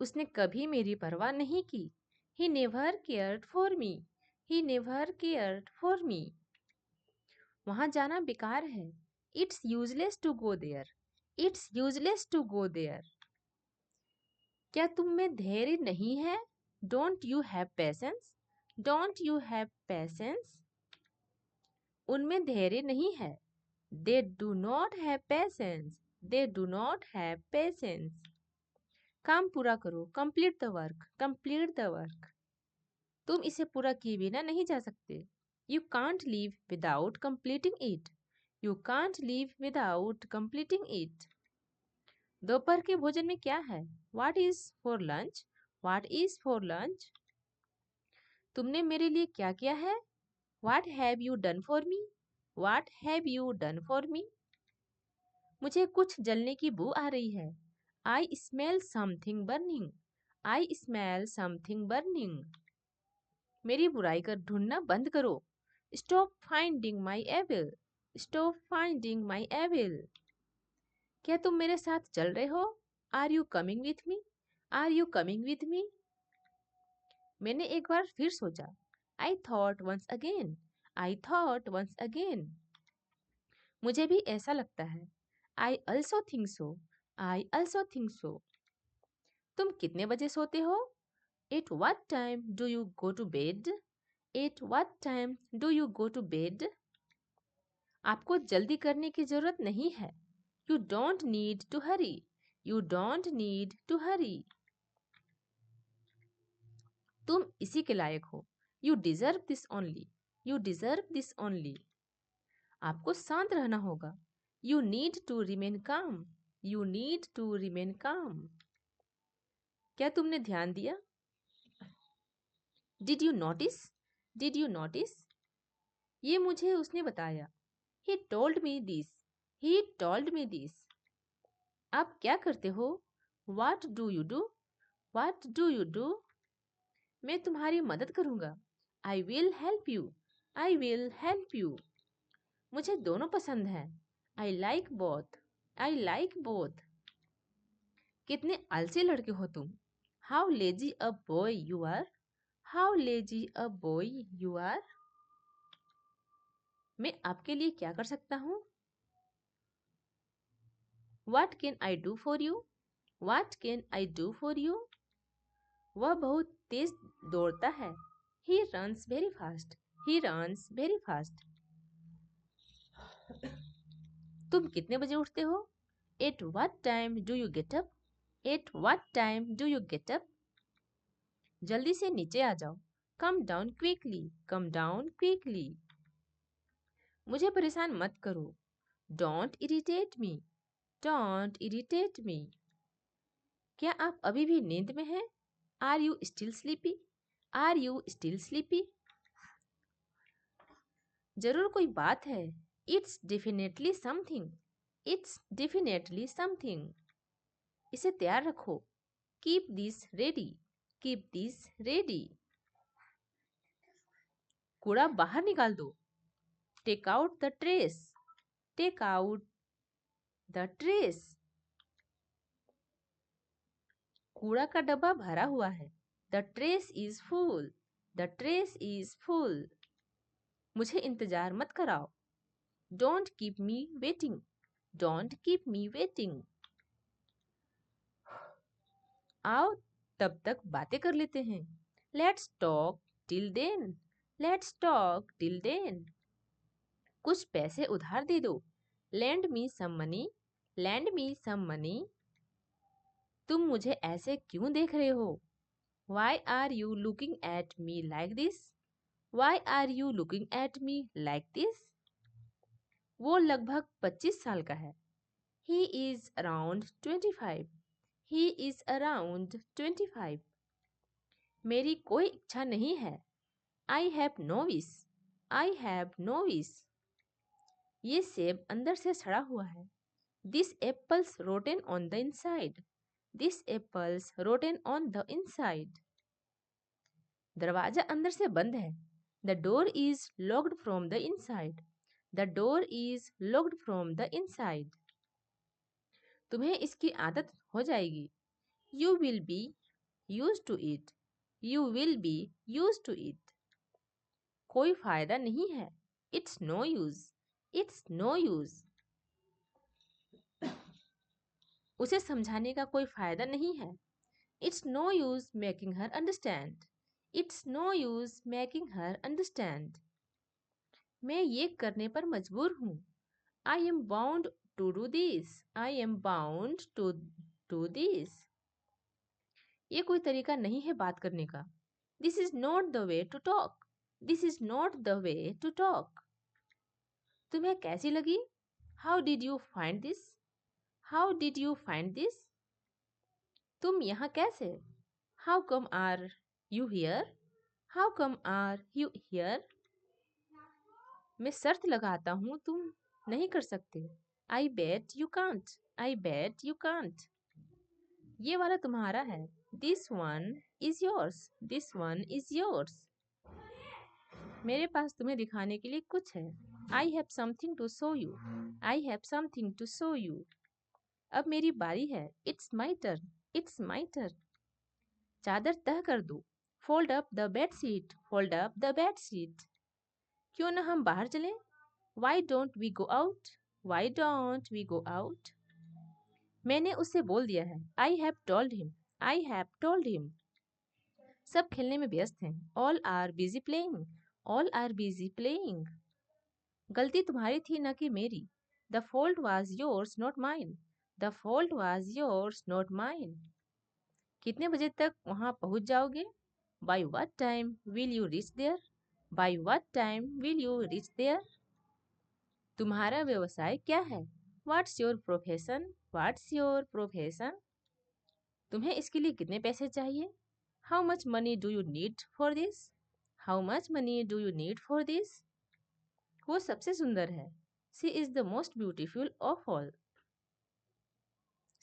उसने कभी मेरी परवाह नहीं की। He never cared for me. He never cared for me. वहां जाना बेकार है। It's useless to go there. It's useless to go there. क्या तुम में धैर्य नहीं है? Don't you have patience? Don't you have patience? उनमें धैर्य नहीं है। They do not have patience. They do not have patience. काम पूरा करो। Complete the work. Complete the work. तुम इसे पूरा किए बिना नहीं जा सकते। You can't live without completing it. You can't live without completing it. दोपहर के भोजन में क्या है? What is for lunch? What is for lunch? तुमने मेरे लिए क्या किया है? What have you done for me? What have you done for me? मुझे कुछ जलने की बू आ रही है। I smell something burning. I smell something burning. मेरी बुराई कर ढूंढना बंद करो। Stop finding my evil. Stop finding my evil. क्या तुम मेरे साथ चल रहे हो? Are you coming with me? Are you coming with me? मैंने एक बार फिर सोचा। I thought once again. I thought once again. मुझे भी ऐसा लगता है। I also think so. I also think so. तुम कितने बजे सोते हो? At what time do you go to bed? At what time do you go to bed? आपको जल्दी करने की जरूरत नहीं है। You don't need to hurry. You don't need to hurry. तुम इसी के लायक हो। You deserve this only. You deserve this only. आपको शांत रहना होगा। You need to remain calm. You need to remain calm. क्या तुमने ध्यान दिया? Did you notice? Did you notice? ये मुझे उसने बताया। He told me this. He told me this. आप क्या करते हो? What do you do? What do you do? मैं तुम्हारी मदद करूंगा। I will help you. I will help you. मुझे दोनों पसंद है। I like both. I like both. कितने आलसी लड़के हो तुम। How lazy a boy you are. How lazy a boy you are. मैं आपके लिए क्या कर सकता हूँ? What can I do for you? What can I do for you? वह बहुत तेज दौड़ता है। He runs very fast. He runs very fast. तुम कितने बजे उठते हो? At what time do you get up? At what time do you get up? जल्दी से नीचे आ जाओ। Come down quickly. Come down quickly. मुझे परेशान मत करो। Don't irritate me. Don't irritate me. क्या आप अभी भी नींद में हैं? Are you still sleepy? Are you still sleepy? जरूर कोई बात है। It's definitely something. It's definitely something. इसे तैयार रखो। Keep this ready. Keep this ready. कूड़ा बाहर निकाल दो। Take out the trash. Take out the trash. कूड़ा का डब्बा भरा हुआ है। The trash is full. The trash is full. मुझे इंतजार मत कराओ। Don't keep me waiting. Don't keep me waiting. आओ तब तक बातें कर लेते हैं। Let's talk till then. Let's talk till then. कुछ पैसे उधार दे दो। Lend me some money. Lend me some money. तुम मुझे ऐसे क्यों देख रहे हो? Why are you looking at me like this? Why are you looking at me like this? वो लगभग 25 साल का है। He is around 25. He is around 25. मेरी कोई इच्छा नहीं है। I have no wish. I have no wish. ये सेब अंदर से सड़ा हुआ है। This apple's rotten on the inside. This apple's rotten on the inside. दरवाजा अंदर से बंद है। The door is locked from the inside. The door is locked from the inside. तुम्हें इसकी आदत हो जाएगी। You will be used to it. You will be used to it. कोई फायदा नहीं है. It's no use. It's no use. उसे समझाने का कोई फायदा नहीं है. It's no use making her understand. It's no use making her understand. मैं ये करने पर मजबूर हूँ. I am bound to do this. I am bound to do this. ये कोई तरीका नहीं है बात करने का. This is not the way to talk. This is not the way to talk. तुम्हें कैसी लगी? How did you find this? How did you find this? तुम यहाँ कैसे? How come are you here? How come are you here? मैं शर्त लगाता हूँ तुम नहीं कर सकते. I bet you can't. I bet you can't. ये वाला तुम्हारा है. This one is yours. This one is yours. मेरे पास तुम्हें दिखाने के लिए कुछ है. I have something to show you. I have something to show you. अब मेरी बारी है. It's my turn. It's my turn. चादर तह कर दो. Fold up the bed sheet. Fold up the bed sheet. क्यों ना हम बाहर चलें? Why don't we go out? Why don't we go out? मैंने उससे बोल दिया है. I have told him. I have told him. सब खेलने में व्यस्त हैं. All are busy playing. All are busy playing. गलती तुम्हारी थी न कि मेरी. The fault was yours, not mine. The fault was yours, not mine. कितने बजे तक वहाँ पहुँच जाओगे? By what time will you reach there? By what time will you reach there? तुम्हारा व्यवसाय क्या है? What's your profession? What's your profession? तुम्हें इसके लिए कितने पैसे चाहिए? How much money do you need for this? How much money do you need for this? वो सबसे सुंदर है. She is the most beautiful of all.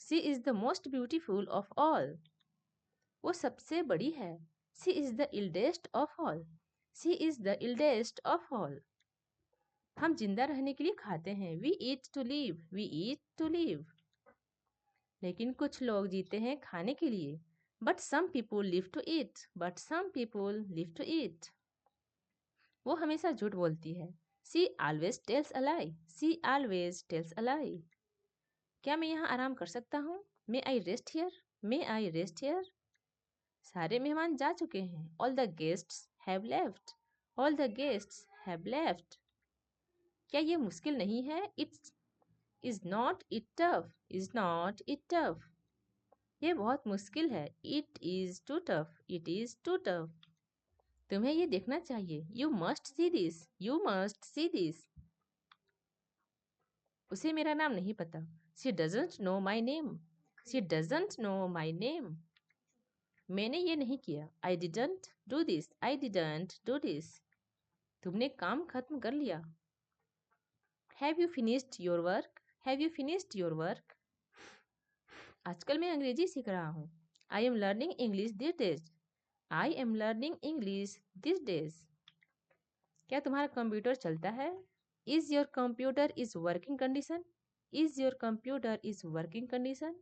She is the most beautiful of all. वो सबसे बड़ी है. She is the eldest of all. She is the eldest of all. हम जिंदा रहने के लिए खाते हैं. We eat to live. We eat to live. लेकिन कुछ लोग जीते हैं खाने के लिए. But some people live to eat. But some people live to eat. वो हमेशा झूठ बोलती है. She always tells a lie. She always tells a lie. क्या मैं यहाँ आराम कर सकता हूँ? May I rest here? May I rest here? सारे मेहमान जा चुके हैं. All the guests have left. All the guests have left. क्या ये मुश्किल नहीं है? Is not it tough? Is not it tough? ये बहुत मुश्किल है. It is too tough. It is too tough. तुम्हें ये देखना चाहिए. You must see this. You must see this. उसे मेरा नाम नहीं पता. She doesn't know my name. She doesn't know my name. मैंने ये नहीं किया. I didn't do this. I didn't do this. तुमने काम खत्म कर लिया. Have you finished your work? Have you finished your work? आजकल मैं अंग्रेजी सीख रहा हूँ. I am learning English these days. I am learning English these days. क्या तुम्हारा कंप्यूटर चलता है? Is your computer is working condition? Is your computer is working condition?